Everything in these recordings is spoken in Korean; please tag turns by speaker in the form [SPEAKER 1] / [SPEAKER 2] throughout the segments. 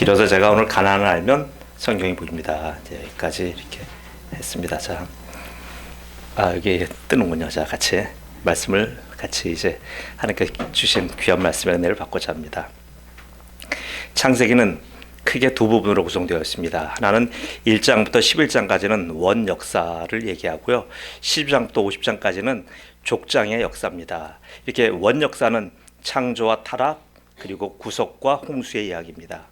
[SPEAKER 1] 길어서 제가 오늘 가나안을 알면 성경이 보입니다. 이제 여기까지 이렇게 했습니다. 자, 여기 뜨는군요. 자, 같이 말씀을 같이 이제 하나님께 주신 귀한 말씀의 은혜를 받고자 합니다. 창세기는 크게 두 부분으로 구성되어 있습니다. 하나는 1장부터 11장까지는 원 역사를 얘기하고요. 10장부터 50장까지는 족장의 역사입니다. 이렇게 원 역사는 창조와 타락 그리고 구속과 홍수의 이야기입니다.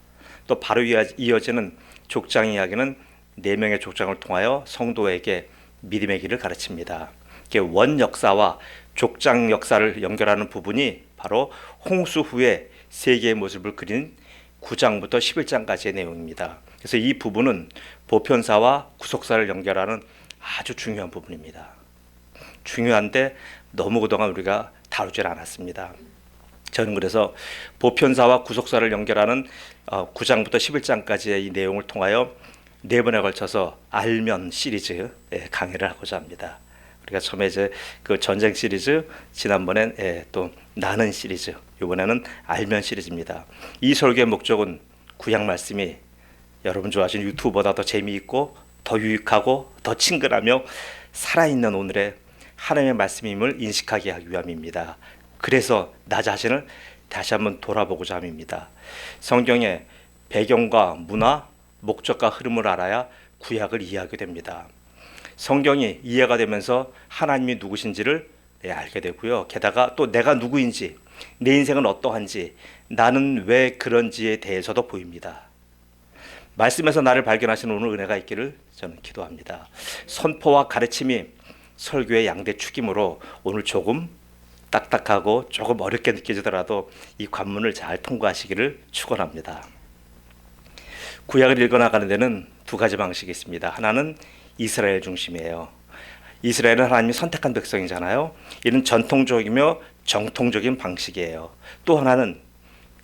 [SPEAKER 1] 또 바로 이어지는 족장 이야기는 4명의 족장을 통하여 성도에게 믿음의 길을 가르칩니다. 이게 원 역사와 족장 역사를 연결하는 부분이 바로 홍수 후에 세계의 모습을 그린 9장부터 11장까지의 내용입니다. 그래서 이 부분은 보편사와 구속사를 연결하는 아주 중요한 부분입니다. 중요한데 너무 그동안 우리가 다루질 않았습니다. 저는 그래서 보편사와 구속사를 연결하는 9장부터 11장까지의 이 내용을 통하여 4번에 걸쳐서 알면 시리즈 강의를 하고자 합니다. 우리가 처음에 이제 그 전쟁 시리즈, 지난번엔 또 나는 시리즈, 이번에는 알면 시리즈입니다. 이 설교의 목적은 구약 말씀이 여러분 좋아하시는 유튜브보다 더 재미있고 더 유익하고 더 친근하며 살아있는 오늘의 하나님의 말씀임을 인식하게 하기 위함입니다. 그래서 나 자신을 다시 한번 돌아보고자 함입니다. 성경의 배경과 문화, 목적과 흐름을 알아야 구약을 이해하게 됩니다. 성경이 이해가 되면서 하나님이 누구신지를 알게 되고요. 게다가 또 내가 누구인지, 내 인생은 어떠한지, 나는 왜 그런지에 대해서도 보입니다. 말씀에서 나를 발견하시는 오늘 은혜가 있기를 저는 기도합니다. 선포와 가르침이 설교의 양대 축이므로 오늘 조금 딱딱하고 조금 어렵게 느껴지더라도 이 관문을 잘 통과하시기를 축원합니다. 구약을 읽어나가는 데는 두 가지 방식이 있습니다. 하나는 이스라엘 중심이에요. 이스라엘은 하나님이 선택한 백성이잖아요. 이는 전통적이며 정통적인 방식이에요. 또 하나는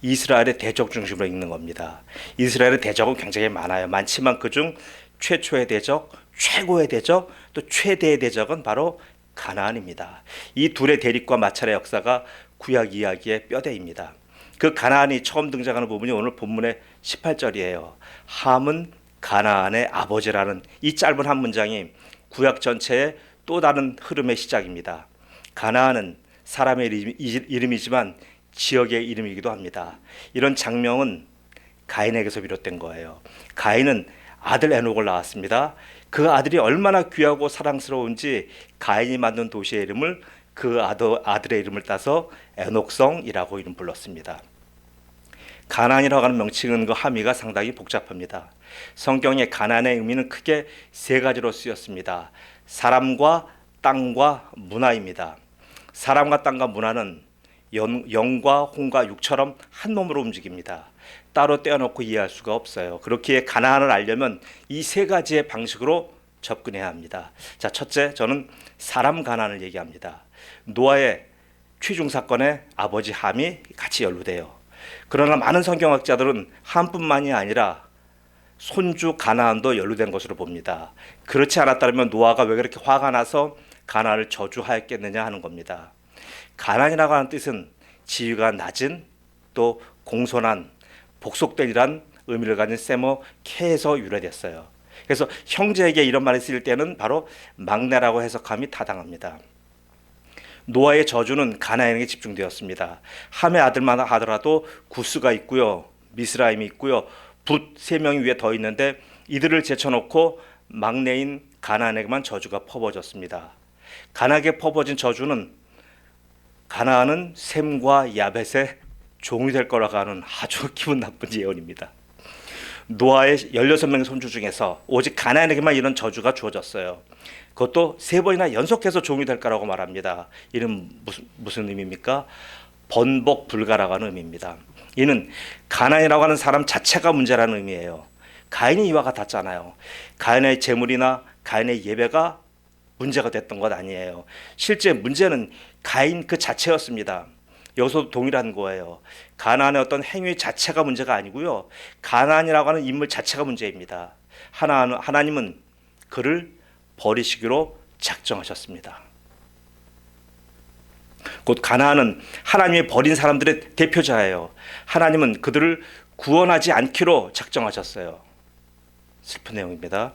[SPEAKER 1] 이스라엘의 대적 중심으로 읽는 겁니다. 이스라엘의 대적은 굉장히 많아요. 많지만 그중 최초의 대적, 최고의 대적, 또 최대의 대적은 바로 가나안입니다. 이 둘의 대립과 마찰의 역사가 구약 이야기의 뼈대입니다. 그 가나안이 처음 등장하는 부분이 오늘 본문의 18절이에요. 함은 가나안의 아버지라는 이 짧은 한 문장이 구약 전체의 또 다른 흐름의 시작입니다. 가나안은 사람의 이름이지만 지역의 이름이기도 합니다. 이런 장면은 가인에게서 비롯된 거예요. 가인은 아들 에녹을 낳았습니다. 그 아들이 얼마나 귀하고 사랑스러운지 가인이 만든 도시의 이름을 그 아들의 이름을 따서 에녹성이라고 이름 불렀습니다. 가나안이라고 하는 명칭은 그 함의가 상당히 복잡합니다. 성경의 가나안의 의미는 크게 3가지로 쓰였습니다. 사람과 땅과 문화입니다. 사람과 땅과 문화는 영과 혼과 육처럼 한 몸으로 움직입니다. 따로 떼어놓고 이해할 수가 없어요. 그렇기에 가나안을 알려면 이 3가지의 방식으로 접근해야 합니다. 자, 첫째, 저는 사람 가나안을 얘기합니다. 노아의 취중 사건에 아버지 함이 같이 연루돼요. 그러나 많은 성경학자들은 함뿐만이 아니라 손주 가나안도 연루된 것으로 봅니다. 그렇지 않았다면 노아가 왜 그렇게 화가 나서 가나안을 저주하였겠느냐 하는 겁니다. 가나안이라고 하는 뜻은 지위가 낮은 또 공손한 복속되리란 의미를 가진 세모 케에서 유래됐어요. 그래서 형제에게 이런 말을 쓸 때는 바로 막내라고 해석함이 타당합니다. 노아의 저주는 가나안에게 집중되었습니다. 함의 아들만 하더라도 구스가 있고요, 미스라임이 있고요, 붓 3명이 위에 더 있는데 이들을 제쳐놓고 막내인 가나안에게만 저주가 퍼부어졌습니다. 가나안에게 퍼부어진 저주는 가나안은 셈과 야벳의 종이 될 거라고 하는 아주 기분 나쁜 예언입니다. 노아의 16명의 손주 중에서 오직 가나안에게만 이런 저주가 주어졌어요. 그것도 3번이나 연속해서 종이 될 거라고 말합니다. 이는 무슨 의미입니까? 번복 불가라고 하는 의미입니다. 이는 가나안이라고 하는 사람 자체가 문제라는 의미예요. 가인이 이와 같았잖아요. 가인의 재물이나 가인의 예배가 문제가 됐던 것 아니에요. 실제 문제는 가인 그 자체였습니다. 여기서도 동일한 거예요. 가나안의 어떤 행위 자체가 문제가 아니고요, 가나안이라고 하는 인물 자체가 문제입니다. 하나님은 그를 버리시기로 작정하셨습니다. 곧 가나안은 하나님이 버린 사람들의 대표자예요. 하나님은 그들을 구원하지 않기로 작정하셨어요. 슬픈 내용입니다.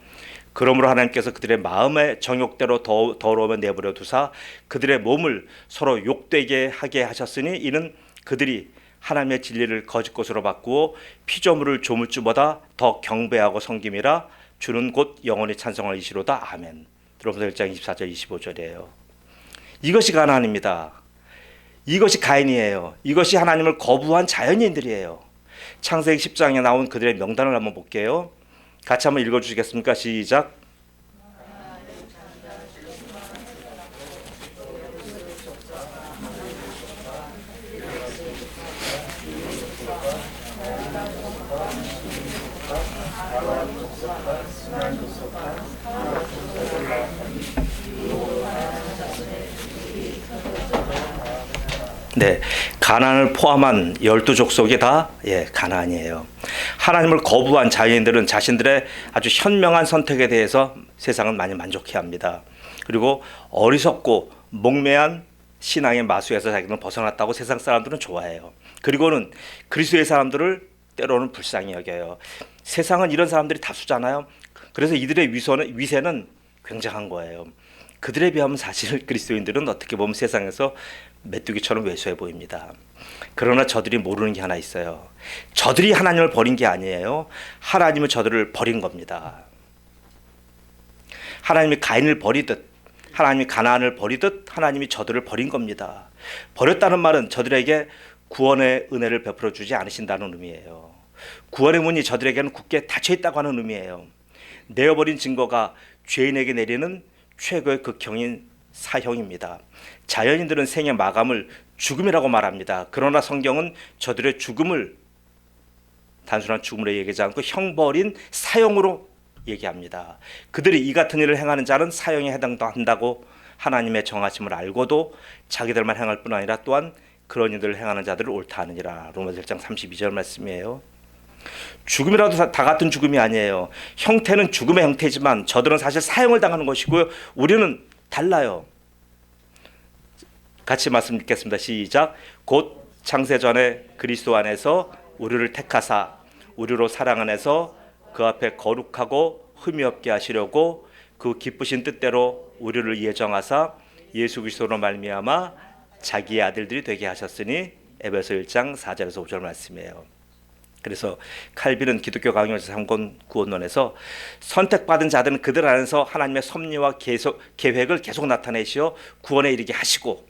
[SPEAKER 1] 그러므로 하나님께서 그들의 마음의 정욕대로 더러우면 내버려 두사 그들의 몸을 서로 욕되게 하게 하셨으니 이는 그들이 하나님의 진리를 거짓 것으로 바꾸어 피조물을 조물주보다 더 경배하고 섬김이라 주는 곧 영원히 찬송할 이시로다. 아멘. 로마서 1장 24절 25절이에요. 이것이 가나안입니다. 이것이 가인이에요. 이것이 하나님을 거부한 자연인들이에요. 창세기 10장에 나온 그들의 명단을 한번 볼게요. 같이 한번 읽어주시겠습니까? 시작. 네, 가나안을 포함한 12족속이 다 가나안이에요. 하나님을 거부한 자연인들은 자신들의 아주 현명한 선택에 대해서 세상은 많이 만족해합니다. 그리고 어리석고 목매한 신앙의 마수에서 자기는 벗어났다고 세상 사람들은 좋아해요. 그리고는 그리스도의 사람들을 때로는 불쌍히 여겨요. 세상은 이런 사람들이 다수잖아요. 그래서 이들의 위세는 굉장한 거예요. 그들에 비하면 사실 그리스도인들은 어떻게 보면 세상에서 메뚜기처럼 왜소해 보입니다. 그러나 저들이 모르는 게 하나 있어요. 저들이 하나님을 버린 게 아니에요. 하나님은 저들을 버린 겁니다. 하나님이 가인을 버리듯 하나님이 가나안을 버리듯 하나님이 저들을 버린 겁니다. 버렸다는 말은 저들에게 구원의 은혜를 베풀어 주지 않으신다는 의미예요. 구원의 문이 저들에게는 굳게 닫혀 있다고 하는 의미예요. 내어버린 증거가 죄인에게 내리는 최고의 극형인 사형입니다. 자연인들은 생의 마감을 죽음이라고 말합니다. 그러나 성경은 저들의 죽음을 단순한 죽음으로 얘기하지 않고 형벌인 사형으로 얘기합니다. 그들이 이 같은 일을 행하는 자는 사형에 해당한다고 하나님의 정하심을 알고도 자기들만 행할 뿐 아니라 또한 그런 일들을 행하는 자들을 옳다 하느니라. 로마서 1장 32절 말씀이에요. 죽음이라도 다 같은 죽음이 아니에요. 형태는 죽음의 형태지만 저들은 사실 사형을 당하는 것이고요. 우리는 달라요. 같이 말씀 읽겠습니다. 시작. 곧 창세전에 그리스도 안에서 우리를 택하사 우리로 사랑 안에서 그 앞에 거룩하고 흠이 없게 하시려고 그 기쁘신 뜻대로 우리를 예정하사 예수 그리스도로 말미암아 자기의 아들들이 되게 하셨으니 에베소 1장 4절에서 5절 말씀이에요. 그래서 칼빈은 기독교 강요에서 3권 구원론에서 선택받은 자들은 그들 안에서 하나님의 섭리와 계획을 계속 나타내시어 구원에 이르게 하시고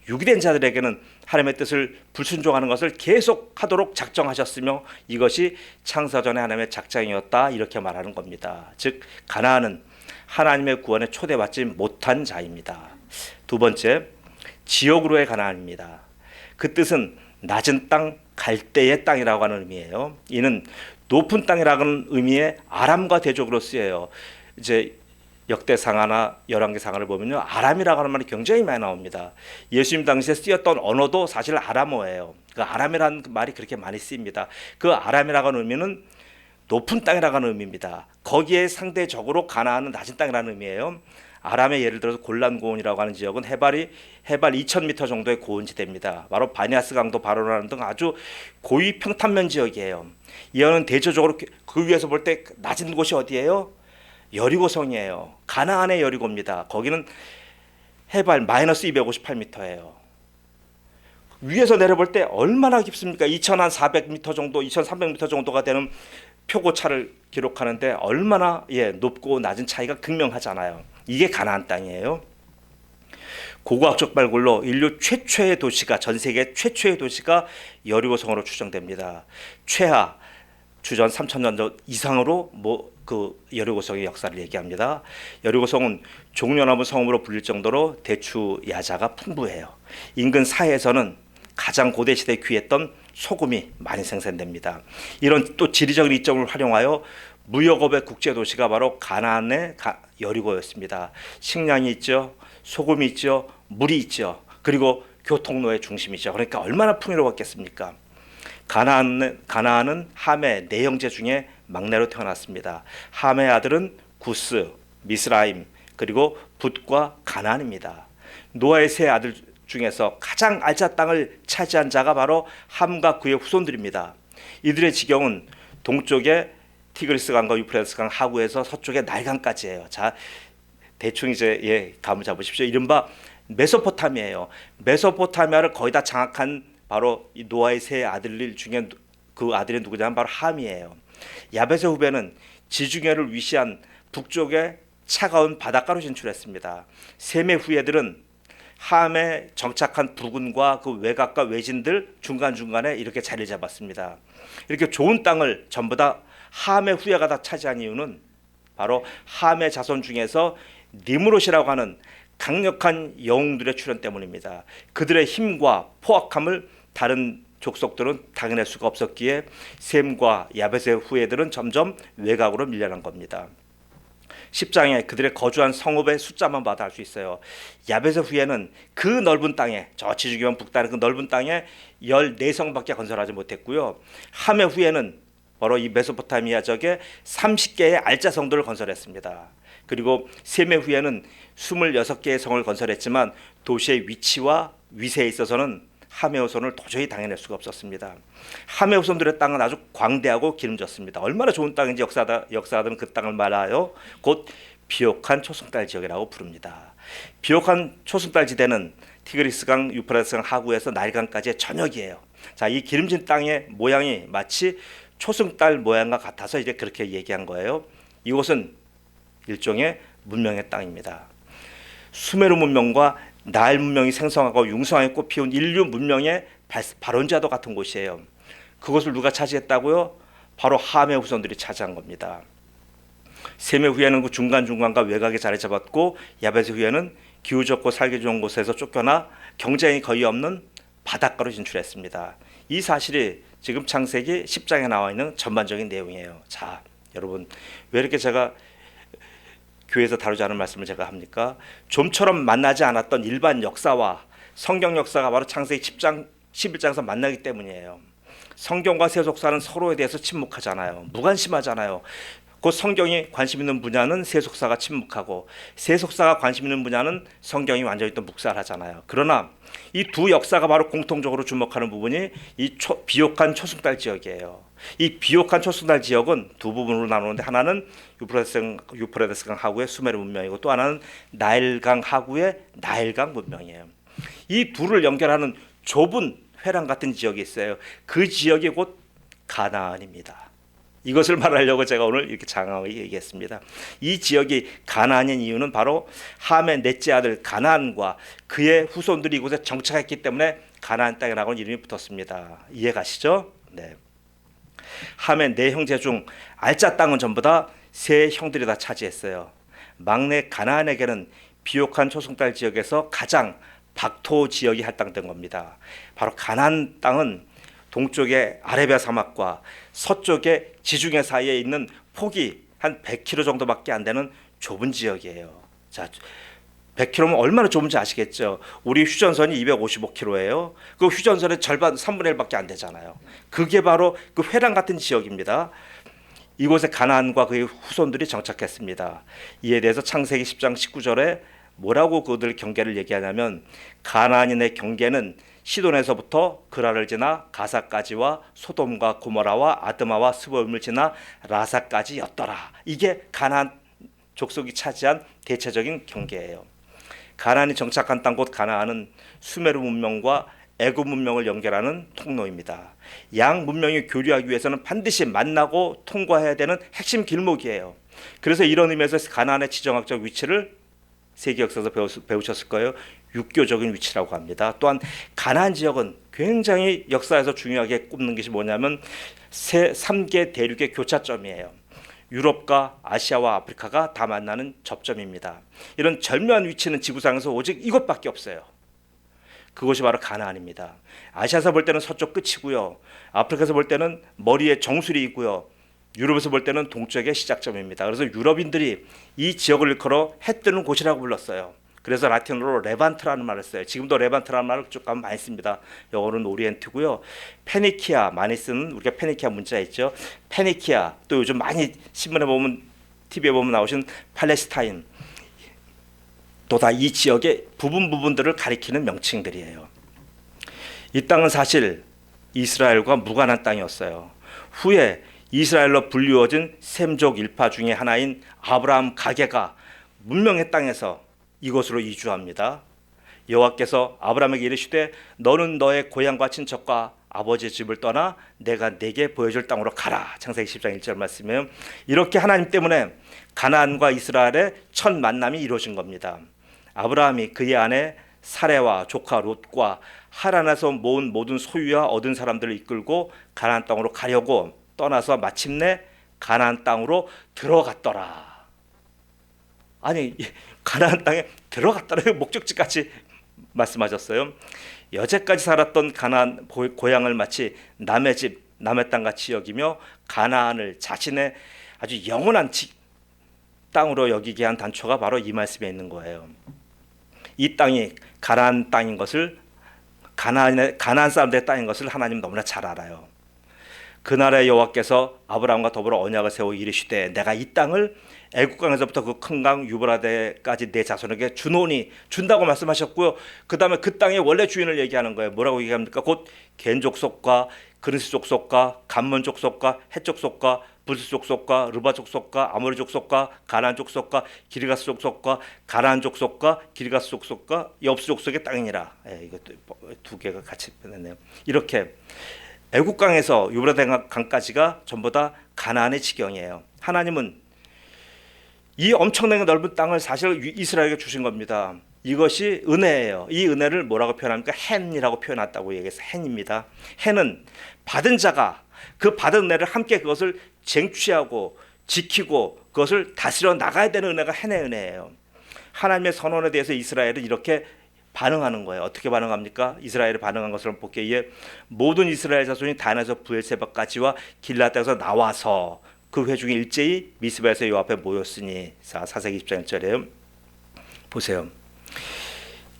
[SPEAKER 1] 유기된 자들에게는 하나님의 뜻을 불순종하는 것을 계속하도록 작정하셨으며 이것이 창세전에 하나님의 작정이었다 이렇게 말하는 겁니다. 즉 가나안은 하나님의 구원에 초대받지 못한 자입니다. 두 번째, 지역으로의 가나안입니다. 그 뜻은 낮은 땅, 갈대의 땅이라고 하는 의미예요. 이는 높은 땅이라는 의미의 아람과 대적으로 쓰여요. 이제 역대상하나 열왕기상하를 보면요, 아람이라고 하는 말이 굉장히 많이 나옵니다. 예수님 당시에 쓰였던 언어도 사실 아람어예요. 그 아람이라는 말이 그렇게 많이 쓰입니다. 그 아람이라고 하는 의미는 높은 땅이라고 하는 의미입니다. 거기에 상대적으로 가나안은 낮은 땅이라는 의미예요. 아람의 예를 들어서 골란 고원이라고 하는 지역은 해발 2000m 정도의 고원지대입니다. 바로 바니아스 강도 바로라는 등 아주 고위 평탄면 지역이에요. 이어는 대조적으로 그 위에서 볼 때 낮은 곳이 어디예요? 여리고성이에요. 가나안의 여리고입니다. 거기는 해발 마이너스 258m예요. 위에서 내려볼 때 얼마나 깊습니까? 2400m 정도, 2300m 정도가 되는 표고차를 기록하는데 얼마나 높고 낮은 차이가 극명하잖아요. 이게 가나안 땅이에요. 고고학적 발굴로 인류 최초의 도시가, 전 세계 최초의 도시가 여리고성으로 추정됩니다. 최하 주전 3000년 이상으로 그 여리고성의 역사를 얘기합니다. 여리고성은 종려나무 성읍으로 불릴 정도로 대추 야자가 풍부해요. 인근 사해에서는 가장 고대 시대에 귀했던 소금이 많이 생산됩니다. 이런 또 지리적인 이점을 활용하여 무역업의 국제 도시가 바로 가나안의 여리고였습니다. 식량이 있죠, 소금이 있죠, 물이 있죠, 그리고 교통로의 중심이죠. 그러니까 얼마나 풍요로웠겠습니까? 가나안은 함의 네 형제 중에 막내로 태어났습니다. 함의 아들은 구스, 미스라임, 그리고 붓과 가나안입니다. 노아의 세 아들 중에서 가장 알짜 땅을 차지한 자가 바로 함과 그의 후손들입니다. 이들의 지경은 동쪽에 티그리스 강과 유프라테스 강 하구에서 서쪽에 나일강까지예요. 자, 대충 이제 감을 잡으십시오. 이른바 메소포타미아예요. 메소포타미아를 거의 다 장악한 바로 이 노아의 세 아들 중에 그 아들이 누구냐면 바로 함이에요. 야벳의 후배는 지중해를 위시한 북쪽의 차가운 바닷가로 진출했습니다. 셈의 후예들은 함에 정착한 부근과 그 외곽과 외진들 중간중간에 이렇게 자리를 잡았습니다. 이렇게 좋은 땅을 전부 다 함의 후예가 다 차지한 이유는 바로 함의 자손 중에서 니므롯이라고 하는 강력한 영웅들의 출현 때문입니다. 그들의 힘과 포악함을 다른 족속들은 당해낼 수가 없었기에 셈과 야벳의 후예들은 점점 외곽으로 밀려난 겁니다. 10장에 그들의 거주한 성읍의 숫자만 봐도 알 수 있어요. 야벳의 후예는 그 넓은 땅에, 저 지중해만 북다른 그 넓은 땅에 14성밖에 건설하지 못했고요. 함의 후예는 바로 이 메소포타미아 적에 30개의 알짜성들을 건설했습니다. 그리고 셈의 후예는 26개의 성을 건설했지만 도시의 위치와 위세에 있어서는 함의 후손을 도저히 당해낼 수가 없었습니다. 함의 후손들의 땅은 아주 광대하고 기름졌습니다. 얼마나 좋은 땅인지 역사가들은 그 땅을 말하여 곧 비옥한 초승달 지역이라고 부릅니다. 비옥한 초승달 지대는 티그리스강, 유프라테스강 하구에서 나일강까지의 전역이에요. 자, 이 기름진 땅의 모양이 마치 초승달 모양과 같아서 이제 그렇게 얘기한 거예요. 이곳은 일종의 문명의 땅입니다. 수메르 문명과 나일 문명이 생성하고 융성하게 꽃피운 인류 문명의 발원자도 같은 곳이에요. 그것을 누가 차지했다고요? 바로 함의 후손들이 차지한 겁니다. 셈의 후예는 그 중간중간과 외곽에 자리 잡았고 야벳의 후예는 기후 좋고 살기 좋은 곳에서 쫓겨나 경쟁이 거의 없는 바닷가로 진출했습니다. 이 사실이 지금 창세기 10장에 나와 있는 전반적인 내용이에요. 자, 여러분, 왜 이렇게 제가 교회에서 다루지 않은 말씀을 제가 합니까? 좀처럼 만나지 않았던 일반 역사와 성경 역사가 바로 창세기 10장, 11장에서 만나기 때문이에요. 성경과 세속사는 서로에 대해서 침묵하잖아요. 무관심하잖아요. 곧 성경이 관심 있는 분야는 세속사가 침묵하고 세속사가 관심 있는 분야는 성경이 완전히 또 묵살하잖아요. 그러나 이 두 역사가 바로 공통적으로 주목하는 부분이 이 비옥한 초승달 지역이에요. 이 비옥한 초승달 지역은 두 부분으로 나누는데 하나는 유프라테스강 하구의 수메르 문명이고 또 하나는 나일강 하구의 나일강 문명이에요. 이 둘을 연결하는 좁은 회랑 같은 지역이 있어요. 그 지역이 곧 가나안입니다. 이것을 말하려고 제가 오늘 이렇게 장황하게 얘기했습니다. 이 지역이 가나안인 이유는 바로 함의 넷째 아들 가나안과 그의 후손들이 이곳에 정착했기 때문에 가나안 땅이라고 이름이 붙었습니다. 이해가시죠? 네. 함의 네 형제 중 알짜 땅은 전부 다 세 형들이 다 차지했어요. 막내 가나안에게는 비옥한 초승달 지역에서 가장 박토 지역이 할당된 겁니다. 바로 가나안 땅은 동쪽의 아라비아 사막과 서쪽의 지중해 사이에 있는 폭이 한 100km 정도밖에 안 되는 좁은 지역이에요. 자, 100km면 얼마나 좁은지 아시겠죠? 우리 휴전선이 255km예요. 그 휴전선의 절반 3분의 1밖에 안 되잖아요. 그게 바로 그 회랑 같은 지역입니다. 이곳에 가나안과 그의 후손들이 정착했습니다. 이에 대해서 창세기 10장 19절에 뭐라고 그들 경계를 얘기하냐면 가나안인의 경계는 시돈에서부터 그라를 지나 가사까지와 소돔과 고모라와 아드마와 스보임을 지나 라사까지였더라. 이게 가나안 족속이 차지한 대체적인 경계예요. 가나안이 정착한 땅 곧 가나안은 수메르 문명과 애굽 문명을 연결하는 통로입니다. 양 문명이 교류하기 위해서는 반드시 만나고 통과해야 되는 핵심 길목이에요. 그래서 이런 의미에서 가나안의 지정학적 위치를 세계 역사에서 배우셨을 거예요. 육교적인 위치라고 합니다. 또한 가나안 지역은 굉장히 역사에서 중요하게 꼽는 것이 뭐냐면 3개 대륙의 교차점이에요. 유럽과 아시아와 아프리카가 다 만나는 접점입니다. 이런 절묘한 위치는 지구상에서 오직 이곳밖에 없어요. 그것이 바로 가나안입니다. 아시아에서 볼 때는 서쪽 끝이고요. 아프리카에서 볼 때는 머리에 정수리 있고요. 유럽에서 볼 때는 동쪽의 시작점입니다. 그래서 유럽인들이 이 지역을 일컬어 해 뜨는 곳이라고 불렀어요. 그래서 라틴어로 레반트라는 말을 써요. 지금도 레반트라는 말을 쭉 가면 많이 씁니다. 영어로는 오리엔트고요. 페니키아 많이 쓰는 우리가 페니키아 문자 있죠. 페니키아 또 요즘 많이 신문에 보면 TV에 보면 나오신 팔레스타인 또 다 이 지역의 부분들을 가리키는 명칭들이에요. 이 땅은 사실 이스라엘과 무관한 땅이었어요. 후에 이스라엘로 불리워진 셈족 일파 중에 하나인 아브라함 가게가 문명의 땅에서 이곳으로 이주합니다. 여호와께서 아브라함에게 이르시되 너는 너의 고향과 친척과 아버지의 집을 떠나 내가 네게 보여줄 땅으로 가라. 창세기 10장 1절 말씀이에요. 이렇게 하나님 때문에 가나안과 이스라엘의 첫 만남이 이루어진 겁니다. 아브라함이 그의 아내 사레와 조카 롯과 하란에서 모은 모든 소유와 얻은 사람들을 이끌고 가나안 땅으로 가려고 떠나서 마침내 가나안 땅으로 들어갔더라. 아니, 가나안 땅에 들어갔더라. 목적지까지 말씀하셨어요. 여태까지 살았던 가나안 고향을 마치 남의 집, 남의 땅 같이 여기며 가나안을 자신의 아주 영원한 땅으로 여기게 한 단초가 바로 이 말씀에 있는 거예요. 이 땅이 가나안 땅인 것을 가나안 사람들의 땅인 것을 하나님 너무나 잘 알아요. 그날의 여호와께서 아브라함과 더불어 언약을 세워 이르시되 내가 이 땅을 애국강에서부터 그 큰 강 유브라데까지 내 자손에게 주노니 준다고 말씀하셨고요. 그 다음에 그 땅의 원래 주인을 얘기하는 거예요. 뭐라고 얘기합니까? 곧 겐 족속과 그리스 족속과 감몬 족속과 헷 족속과 부스 족속과 르바 족속과 아모리 족속과 가나안 족속과 기르가스 족속과 가나안 족속과 기르가스 족속과 엽스 족속의 땅이니라. 이것도 두 개가 같이 빼냈네요. 이렇게 애국강에서 유브라데 강까지가 전부 다 가나안의 지경이에요. 하나님은 이 엄청나게 넓은 땅을 사실 이스라엘에게 주신 겁니다. 이것이 은혜예요. 이 은혜를 뭐라고 표현합니까? 헨이라고 표현했다고 얘기해서 헨입니다. 헨은 받은 자가 그 받은 은혜를 함께 그것을 쟁취하고 지키고 그것을 다스려 나가야 되는 은혜가 헨의 은혜예요. 하나님의 선언에 대해서 이스라엘은 이렇게 반응하는 거예요. 어떻게 반응합니까? 이스라엘이 반응한 것을 보기에 모든 이스라엘 자손이 단에서 부엘세바까지와 길라앗에서 나와서 그 회중이 일제히 미스바에서 요 앞에 모였으니. 사사기 10장 1절이에요. 보세요.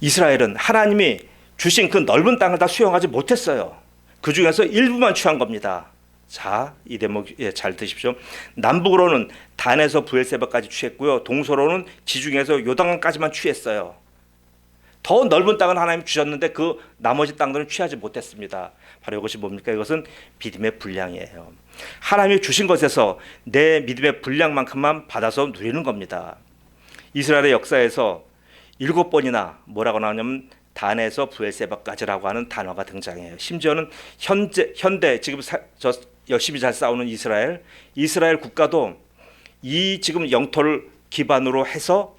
[SPEAKER 1] 이스라엘은 하나님이 주신 그 넓은 땅을 다 수용하지 못했어요. 그 중에서 일부만 취한 겁니다. 자, 이 대목 잘 드십시오. 남북으로는 단에서 부엘세바까지 취했고요. 동서로는 지중해에서 요단강까지만 취했어요. 더 넓은 땅을 하나님 주셨는데 그 나머지 땅들은 취하지 못했습니다. 바로 이것이 뭡니까? 이것은 믿음의 분량이에요. 하나님이 주신 것에서 내 믿음의 분량만큼만 받아서 누리는 겁니다. 이스라엘의 역사에서 7번이나 뭐라고 나오냐면 단에서 부엘세바까지라고 하는 단어가 등장해요. 심지어는 현대 지금 열심히 잘 싸우는 이스라엘 국가도 이 지금 영토를 기반으로 해서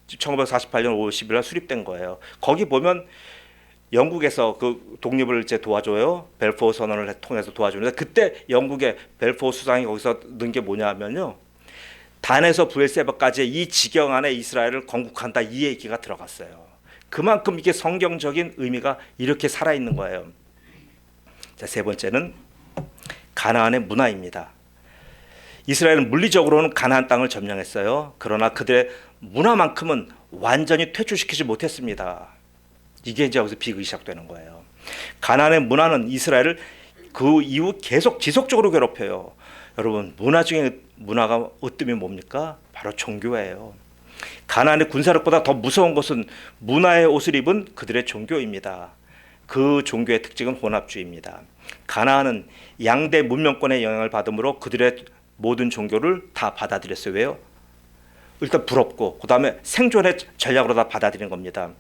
[SPEAKER 1] 1948년 5월 10일 수립된 거예요. 거기 보면 영국에서 그 독립을 이제 도와줘요. 벨포어 선언을 통해서 도와주는데 그때 영국의 벨포어 수상이 거기서 넣은 게 뭐냐면요. 단에서 부엘세바까지의 이 지경 안에 이스라엘을 건국한다 이 얘기가 들어갔어요. 그만큼 이게 성경적인 의미가 이렇게 살아있는 거예요. 자, 세 번째는 가나안의 문화입니다. 이스라엘은 물리적으로는 가나안 땅을 점령했어요. 그러나 그들의 문화만큼은 완전히 퇴출시키지 못했습니다. 이게 이제 여기서 비극이 시작되는 거예요. 가나안의 문화는 이스라엘을 그 이후 계속 지속적으로 괴롭혀요. 여러분, 문화 중에 문화가 으뜸이 뭡니까? 바로 종교예요. 가나안의 군사력보다 더 무서운 것은 문화의 옷을 입은 그들의 종교입니다. 그 종교의 특징은 혼합주의입니다. 가나안은 양대 문명권의 영향을 받으므로 그들의 모든 종교를 다 받아들였어요. 왜요? 일단 부럽고 그 다음에 생존의 전략으로 다 받아들이는 겁니다.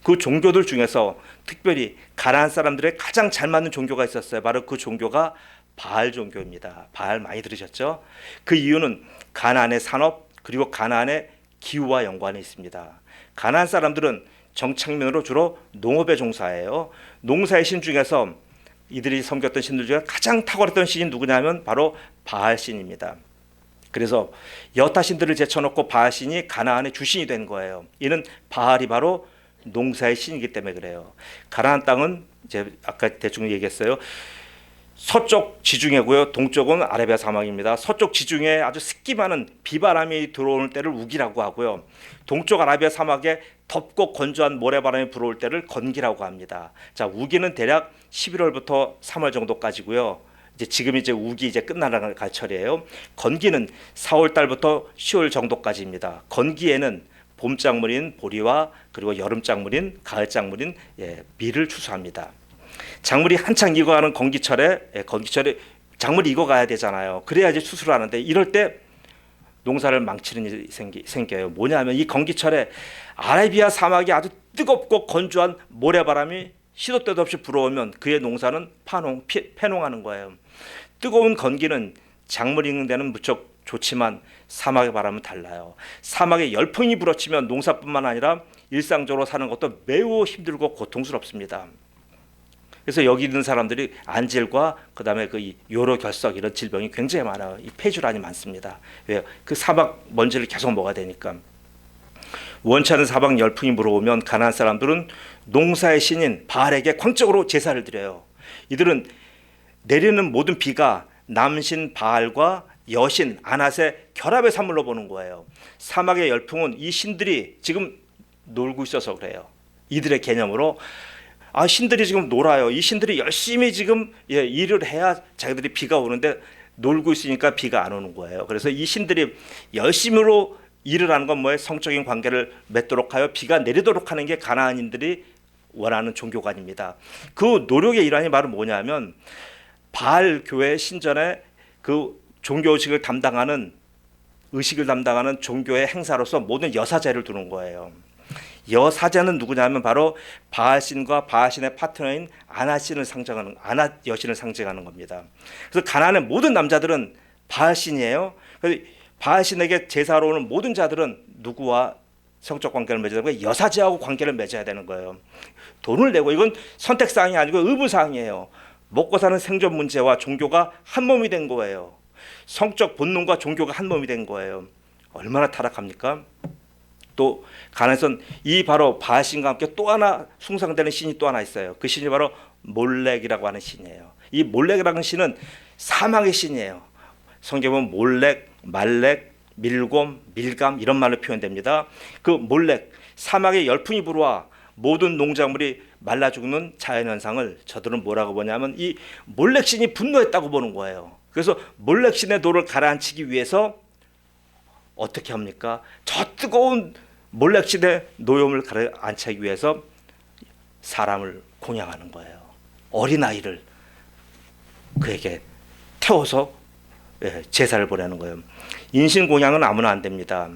[SPEAKER 1] 그 종교들 중에서 특별히 가나안 사람들의 가장 잘 맞는 종교가 있었어요. 바로 그 종교가 바알 종교입니다. 바알 많이 들으셨죠? 그 이유는 가나안의 산업 그리고 가나안의 기후와 연관이 있습니다. 가나안 사람들은 정착민으로 주로 농업에 종사해요. 농사의 신 중에서 이들이 섬겼던 신들 중에 가장 탁월했던 신이 누구냐면 바로 바알 신입니다. 그래서 여타 신들을 제쳐놓고 바알 신이 가나안의 주신이 된 거예요. 이는 바알이 바로 농사의 신이기 때문에 그래요. 가나안 땅은 이제 아까 대충 얘기했어요. 서쪽 지중해고요. 동쪽은 아라비아 사막입니다. 서쪽 지중해에 아주 습기 많은 비바람이 들어오는 때를 우기라고 하고요. 동쪽 아라비아 사막에 덥고 건조한 모래바람이 불어올 때를 건기라고 합니다. 자, 우기는 대략 11월부터 3월 정도까지고요. 지금 우기 이제 끝나는 가을철이에요. 건기는 4월 달부터 10월 정도까지입니다. 건기에는 봄 작물인 보리와 그리고 여름 작물인 가을 작물인 밀을 추수합니다. 작물이 한창 익어가는 건기철에 작물이 익어가야 되잖아요. 그래야지 수술을 하는데 이럴 때 농사를 망치는 일이 생겨요. 뭐냐면 이 건기철에 아라비아 사막이 아주 뜨겁고 건조한 모래바람이 시도 때도 없이 불어오면 그의 농사는 패농하는 거예요. 뜨거운 건기는 작물 익는 데는 무척 좋지만 사막의 바람은 달라요. 사막에 열풍이 불어치면 농사뿐만 아니라 일상적으로 사는 것도 매우 힘들고 고통스럽습니다. 그래서 여기 있는 사람들이 안질과 그다음에 그 요로결석 이런 질병이 굉장히 많아요. 이 폐질환이 많습니다. 왜요? 그 사막 먼지를 계속 먹어야 되니까. 원치 않은 사막 열풍이 불어오면 가나안 사람들은 농사의 신인 바알에게 광적으로 제사를 드려요. 이들은 내리는 모든 비가 남신 바알과 여신 아낫의 결합의 산물로 보는 거예요. 사막의 열풍은 이 신들이 지금 놀고 있어서 그래요. 이들의 개념으로 신들이 지금 놀아요. 이 신들이 열심히 지금 일을 해야 자기들이 비가 오는데 놀고 있으니까 비가 안 오는 거예요. 그래서 이 신들이 열심으로 일을 하는 건 뭐예요? 성적인 관계를 맺도록 하여 비가 내리도록 하는 게 가나안인들이 원하는 종교관입니다. 그 노력의 일환이 바로 뭐냐면 바알 교회 신전에 그 종교의식을 담당하는 종교의 행사로서 모든 여사제를 두는 거예요. 여사제는 누구냐면 바로 바알신과 바알신의 파트너인 아낫신을 상징하는 아낫 여신을 상징하는 겁니다. 그래서 가나안의 모든 남자들은 바알신이에요. 그래서 바알신에게 제사로 오는 모든 자들은 누구와 성적 관계를 맺어야 되고 여사제하고 관계를 맺어야 되는 거예요. 돈을 내고 이건 선택사항이 아니고 의무사항이에요. 먹고 사는 생존 문제와 종교가 한 몸이 된 거예요. 성적 본능과 종교가 한 몸이 된 거예요. 얼마나 타락합니까? 또 가나안에선 이 바로 바알신과 함께 또 하나 숭상되는 신이 또 하나 있어요. 그 신이 바로 몰렉이라고 하는 신이에요. 이 몰렉이라는 신은 사망의 신이에요. 성경에 보면 몰렉, 말렉, 밀곰, 밀감 이런 말로 표현됩니다. 그 몰렉, 사막에 열풍이 불어와 모든 농작물이 말라 죽는 자연현상을 저들은 뭐라고 보냐면 이 몰렉신이 분노했다고 보는 거예요. 그래서 몰렉신의 도를 가라앉히기 위해서 어떻게 합니까? 저 뜨거운 몰렉신의 노염을 가라앉히기 위해서 사람을 공양하는 거예요. 어린아이를 그에게 태워서 제사를 보내는 거예요. 인신공양은 아무나 안 됩니다.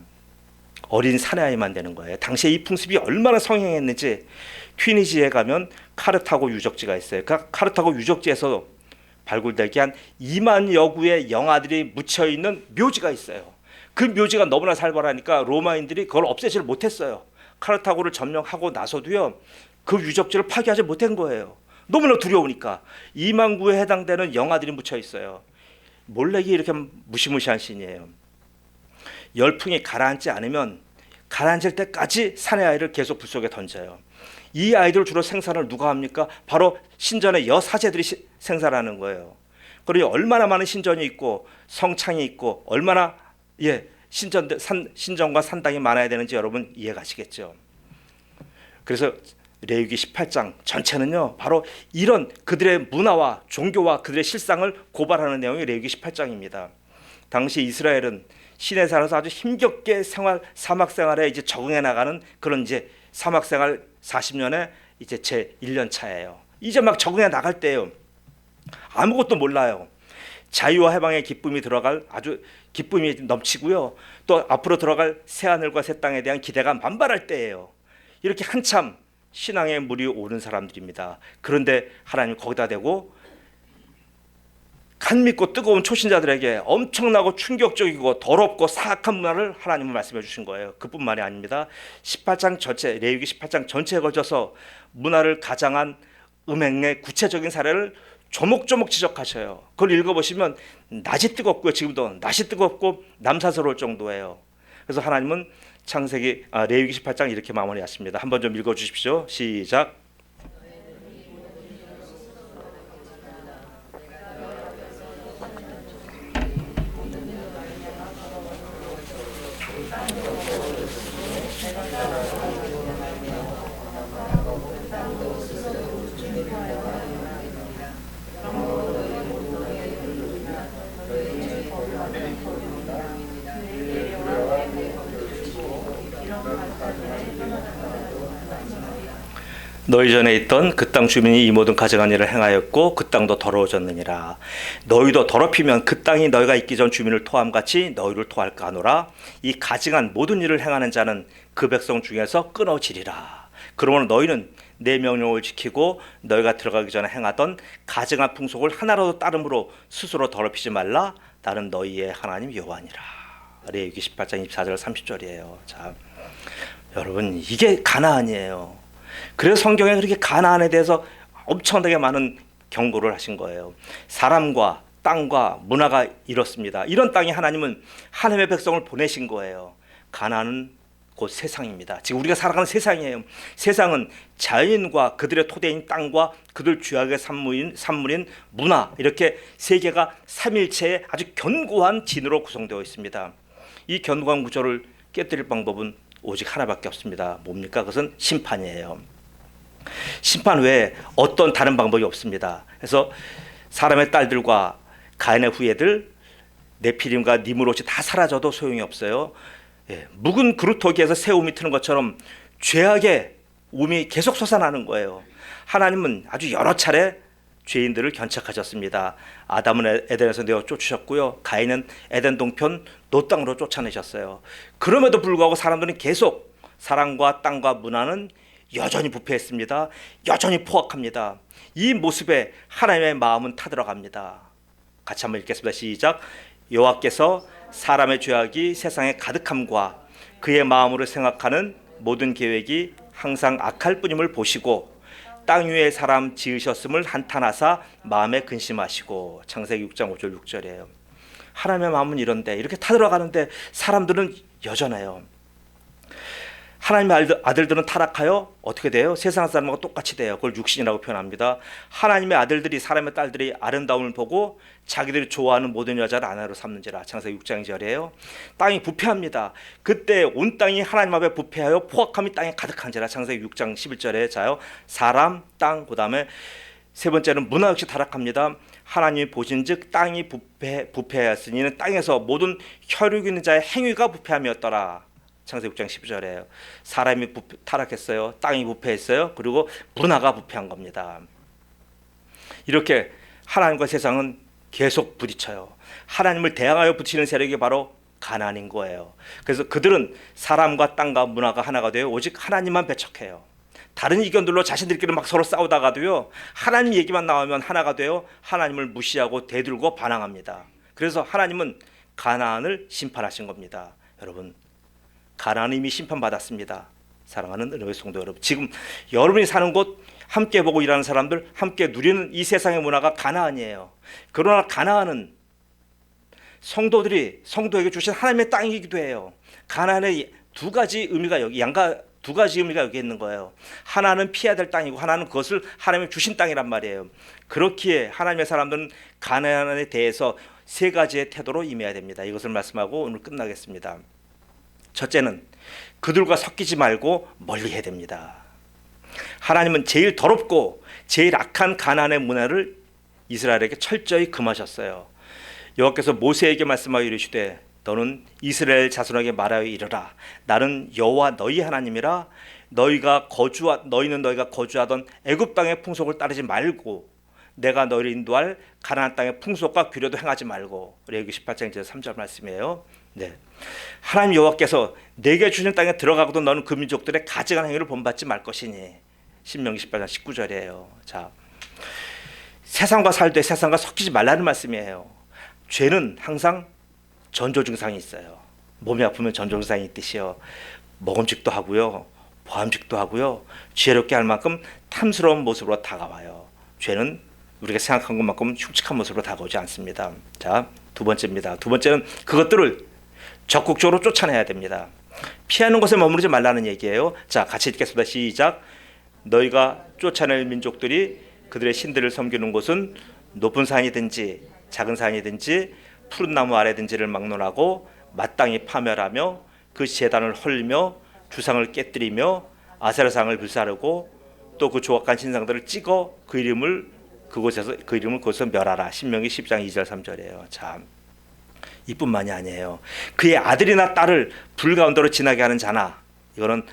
[SPEAKER 1] 어린 사내아이만 되는 거예요. 당시에 이 풍습이 얼마나 성행했는지 튀니지에 가면 카르타고 유적지가 있어요. 그 카르타고 유적지에서 발굴되게 한 2만여 구의 영아들이 묻혀있는 묘지가 있어요. 그 묘지가 너무나 살벌하니까 로마인들이 그걸 없애지를 못했어요. 카르타고를 점령하고 나서도요, 그 유적지를 파괴하지 못한 거예요. 너무나 두려우니까. 2만 구에 해당되는 영아들이 묻혀 있어요. 몰렉이 이렇게 무시무시한 신이에요. 열풍이 가라앉지 않으면 가라앉을 때까지 사내 아이를 계속 불 속에 던져요. 이 아이들 주로 생산을 누가 합니까? 바로 신전의 여사제들이 생산하는 거예요. 그리고 얼마나 많은 신전이 있고 성창이 있고 얼마나 신전과 산당이 많아야 되는지 여러분 이해가시겠죠. 그래서 레위기 18장 전체는요, 바로 이런 그들의 문화와 종교와 그들의 실상을 고발하는 내용이 레위기 18장입니다. 당시 이스라엘은 시내 살아서 아주 힘겹게 사막 생활에 이제 적응해 나가는 그런 이제 사막 생활 40년에 이제 제 1년 차예요. 이제 막 적응해 나갈 때예요. 아무것도 몰라요. 자유와 해방의 기쁨이 들어갈 아주 기쁨이 넘치고요. 또 앞으로 들어갈 새 하늘과 새 땅에 대한 기대가 만발할 때예요. 이렇게 한참 신앙의 물이 오른 사람들입니다. 그런데 하나님 거기다 대고 간 믿고 뜨거운 초신자들에게 엄청나고 충격적이고 더럽고 사악한 문화를 하나님은 말씀해 주신 거예요. 그뿐만이 아닙니다. 18장 전체, 레위기 18장 전체에 걸쳐서 문화를 가장한 음행의 구체적인 사례를 조목조목 지적하셔요. 그걸 읽어보시면 낯이 뜨겁고요. 지금도 낯이 뜨겁고 남사스러울 정도예요. 그래서 하나님은 레위기 18장 이렇게 마무리하십니다. 한번 좀 읽어주십시오. 시작. 너희 전에 있던 그 땅 주민이 이 모든 가증한 일을 행하였고 그 땅도 더러워졌느니라. 너희도 더럽히면 그 땅이 너희가 있기 전 주민을 토함같이 너희를 토할까 하노라. 이 가증한 모든 일을 행하는 자는 그 백성 중에서 끊어지리라. 그러므로 너희는 내 명령을 지키고 너희가 들어가기 전에 행하던 가증한 풍속을 하나라도 따름으로 스스로 더럽히지 말라. 나는 너희의 하나님 여호와니라. 레위기 18장 24절 30절이에요. 자, 여러분, 이게 가나안이에요. 그래서 성경에 그렇게 가나안에 대해서 엄청나게 많은 경고를 하신 거예요. 사람과 땅과 문화가 이렇습니다. 이런 땅에 하나님은 하나님의 백성을 보내신 거예요. 가나안은 곧 세상입니다. 지금 우리가 살아가는 세상이에요. 세상은 자연과 그들의 토대인 땅과 그들 주약의 산물인 문화, 이렇게 세 개가 삼일체의 아주 견고한 진으로 구성되어 있습니다. 이 견고한 구조를 깨뜨릴 방법은 오직 하나밖에 없습니다. 뭡니까? 그것은 심판이에요. 심판 외에 어떤 다른 방법이 없습니다. 그래서 사람의 딸들과 가인의 후예들, 네피림과 니므롯이 다 사라져도 소용이 없어요. 묵은 그루터기에서 새 움이 트는 것처럼 죄악의 움이 계속 솟아나는 거예요. 하나님은 아주 여러 차례 죄인들을 견책하셨습니다. 아담은 에덴에서 내어 쫓으셨고요. 가인은 에덴 동편 노 땅으로 쫓아내셨어요. 그럼에도 불구하고 사람들은 계속 사랑과 땅과 문화는 여전히 부패했습니다. 여전히 포악합니다. 이 모습에 하나님의 마음은 타들어갑니다. 같이 한번 읽겠습니다. 시작. 여호와께서 사람의 죄악이 세상에 가득함과 그의 마음으로 생각하는 모든 계획이 항상 악할 뿐임을 보시고 땅 위에 사람 지으셨음을 한탄하사 마음에 근심하시고. 창세기 6장 5절 6절이에요. 하나님의 마음은 이런데, 이렇게 타들어가는데 사람들은 여전해요. 하나님의 아들들은 타락하여 어떻게 돼요? 세상 사람과 똑같이 돼요. 그걸 육신이라고 표현합니다. 하나님의 아들들이, 사람의 딸들이 아름다움을 보고 자기들이 좋아하는 모든 여자를 아내로 삼는지라. 창세기 6장 2절이에요. 땅이 부패합니다. 그때 온 땅이 하나님 앞에 부패하여 포악함이 땅에 가득한지라. 창세기 6장 11절에 자요. 사람, 땅, 그 다음에 세 번째는 문화 역시 타락합니다. 하나님이 보신즉 땅이 부패하였으니 이는 땅에서 모든 혈육 있는 자의 행위가 부패함이었더라. 창세기 6장 12절에요. 사람이 타락했어요. 땅이 부패했어요. 그리고 문화가 부패한 겁니다. 이렇게 하나님과 세상은 계속 부딪혀요. 하나님을 대항하여 부딪히는 세력이 바로 가나안인 거예요. 그래서 그들은 사람과 땅과 문화가 하나가 되어 오직 하나님만 배척해요. 다른 이견들로 자신들끼리 막 서로 싸우다가도요, 하나님 얘기만 나오면 하나가 되어 하나님을 무시하고 대들고 반항합니다. 그래서 하나님은 가나안을 심판하신 겁니다. 여러분, 가나안은 이미 심판받았습니다. 사랑하는 은혜의 성도 여러분, 지금 여러분이 사는 곳, 함께 보고 일하는 사람들, 함께 누리는 이 세상의 문화가 가나안이에요. 그러나 가나안은 성도에게 주신 하나님의 땅이기도 해요. 가나안의 두 가지 의미가 여기 있는 거예요. 하나는 피해야 될 땅이고 하나는 그것을 하나님이 주신 땅이란 말이에요. 그렇기에 하나님의 사람들은 가나안에 대해서 세 가지의 태도로 임해야 됩니다. 이것을 말씀하고 오늘 끝나겠습니다. 첫째는 그들과 섞이지 말고 멀리 해야 됩니다. 하나님은 제일 더럽고 제일 악한 가나안의 문화를 이스라엘에게 철저히 금하셨어요. 여호와께서 모세에게 말씀하여 이르시되 너는 이스라엘 자손에게 말하여 이르라. 나는 여호와 너희 하나님이라. 너희는 너희가 거주하던 애굽 땅의 풍속을 따르지 말고 내가 너희를 인도할 가나안 땅의 풍속과 규례도 행하지 말고. 레위기 18장 3절 말씀이에요. 네. 하나님 여호와께서 내게 주신 땅에 들어가고도 너는 그 민족들의 가증한 행위를 본받지 말 것이니. 신명기 18장 19절이에요. 자, 세상과 살되 세상과 섞이지 말라는 말씀이에요. 죄는 항상 전조 증상이 있어요. 몸이 아프면 전조 증상이 있듯이요. 먹음직도 하고요, 보암직도 하고요, 지혜롭게 할 만큼 탐스러운 모습으로 다가와요. 죄는 우리가 생각한 것만큼 흉측한 모습으로 다가오지 않습니다. 자, 두 번째입니다. 두 번째는 그것들을 적극적으로 쫓아내야 됩니다. 피하는 곳에 머무르지 말라는 얘기예요. 자, 같이 읽겠습니다. 시작. 너희가 쫓아낼 민족들이 그들의 신들을 섬기는 곳은 높은 산이든지 작은 산이든지 푸른 나무 아래든지를 막론하고 마땅히 파멸하며 그 제단을 헐며 주상을 깨뜨리며 아세라상을 불사르고 또 그 조각한 신상들을 찍어 그 이름을 그곳에서 멸하라. 신명기 10장 2절 3절이에요. 참, 이뿐만이 아니에요. 그의 아들이나 딸을 불 가운데로 지나게 하는 자나, 이거는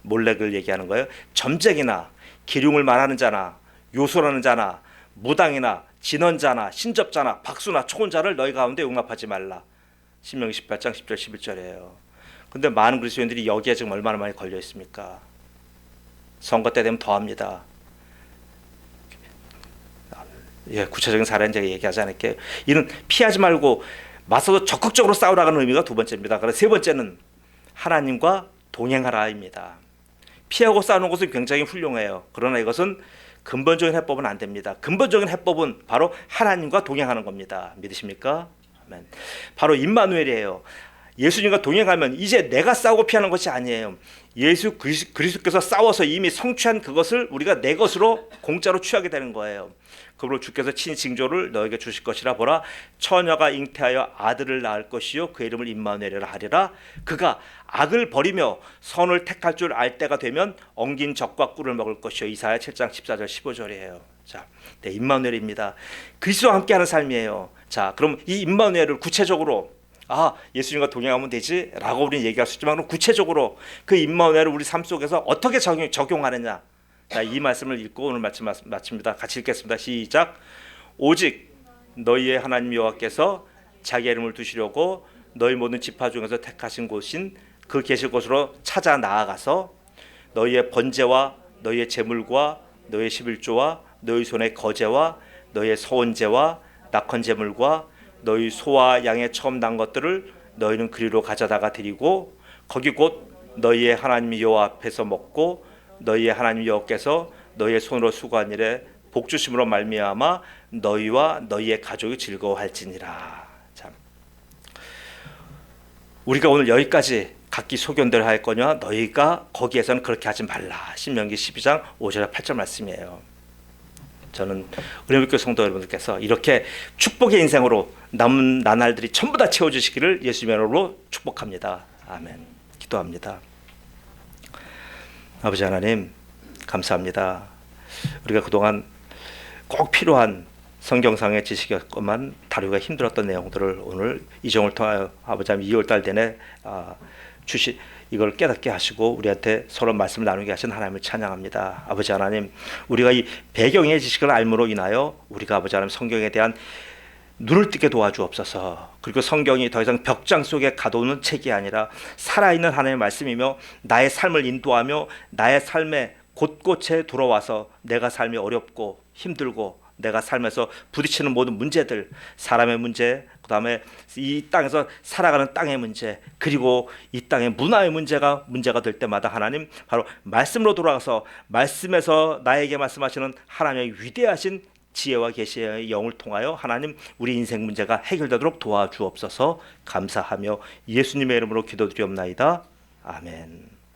[SPEAKER 1] 몰렉을 얘기하는 거예요. 점쟁이나 기륭을 말하는 자나 요술하는 자나 무당이나 진언자나 신접자나 박수나 초혼자를 너희 가운데 용납하지 말라. 신명기 18장 10절 11절이에요. 근데 많은 그리스도인들이 여기에 지금 얼마나 많이 걸려 있습니까? 선거 때 되면 더합니다. 구체적인 사례는 제가 얘기하지 않을게요. 이는 피하지 말고 맞서서 적극적으로 싸우라는 의미가 두 번째입니다. 그래서 세 번째는 하나님과 동행하라입니다. 피하고 싸우는 것은 굉장히 훌륭해요. 그러나 이것은 근본적인 해법은 안 됩니다. 근본적인 해법은 바로 하나님과 동행하는 겁니다. 믿으십니까? 아멘. 바로 임마누엘이에요. 예수님과 동행하면 이제 내가 싸우고 피하는 것이 아니에요. 예수 그리스도께서 싸워서 이미 성취한 그것을 우리가 내 것으로 공짜로 취하게 되는 거예요. 그러므로 주께서 친히 징조를 너에게 주실 것이라. 보라, 처녀가 잉태하여 아들을 낳을 것이요 그 이름을 임마누엘이라 하리라. 그가 악을 버리며 선을 택할 줄 알 때가 되면 엉긴 적과 꿀을 먹을 것이요. 이사야 7장 14절 15절이에요. 자, 네, 임마누엘입니다. 그리스도와 함께하는 삶이에요. 자, 그럼 이 임마누엘을 구체적으로 예수님과 동행하면 되지 라고 우리는 얘기할 수 있지만, 그럼 구체적으로 그 임마누엘을 우리 삶 속에서 어떻게 적용하느냐. 자, 이 말씀을 읽고 오늘 말씀 마칩니다. 같이 읽겠습니다. 시작. 오직 너희의 하나님 여호와께서 자기 이름을 두시려고 너희 모든 지파 중에서 택하신 곳인 그 계실 곳으로 찾아 나아가서 너희의 번제와 너희의 제물과 너희의 11조와 너희 손의 거제와 너희의 서원제와 낙헌 제물과 너희 소와 양의 처음 난 것들을 너희는 그리로 가져다가 드리고 거기 곧 너희의 하나님 여호와 앞에서 먹고 너희의 하나님 여호와께서 너희의 손으로 수고한 일에 복 주심으로 말미암아 너희와 너희의 가족이 즐거워할지니라. 참, 우리가 오늘 여기까지 각기 소견대로 할 거냐, 너희가 거기에서는 그렇게 하지 말라. 신명기 12장 5절 8절 말씀이에요. 저는 은혜교회 성도 여러분들께서 이렇게 축복의 인생으로 남은 나날들이 전부 다 채워주시기를 예수님의 이름으로 축복합니다. 아멘. 기도합니다. 아버지 하나님, 감사합니다. 우리가 그동안 꼭 필요한 성경상의 지식이었건만 다루기가 힘들었던 내용들을 오늘 이정을 통하여 아버지 하나님 2월달 내내 이걸 깨닫게 하시고 우리한테 서로 말씀을 나누게 하신 하나님을 찬양합니다. 아버지 하나님, 우리가 이 배경의 지식을 알므로 인하여 우리가 아버지 하나님 성경에 대한 눈을 뜨게 도와주옵소서. 그리고 성경이 더 이상 벽장 속에 가둬놓은 책이 아니라 살아있는 하나님의 말씀이며 나의 삶을 인도하며 나의 삶에 곳곳에 들어와서 내가 삶이 어렵고 힘들고 내가 삶에서 부딪히는 모든 문제들, 사람의 문제, 그 다음에 이 땅에서 살아가는 땅의 문제, 그리고 이 땅의 문화의 문제가 될 때마다 하나님 바로 말씀으로 돌아가서 말씀에서 나에게 말씀하시는 하나님의 위대하신 지혜와 계시의 영을 통하여 하나님 우리 인생 문제가 해결되도록 도와주옵소서. 감사하며 예수님의 이름으로 기도드리옵나이다. 아멘.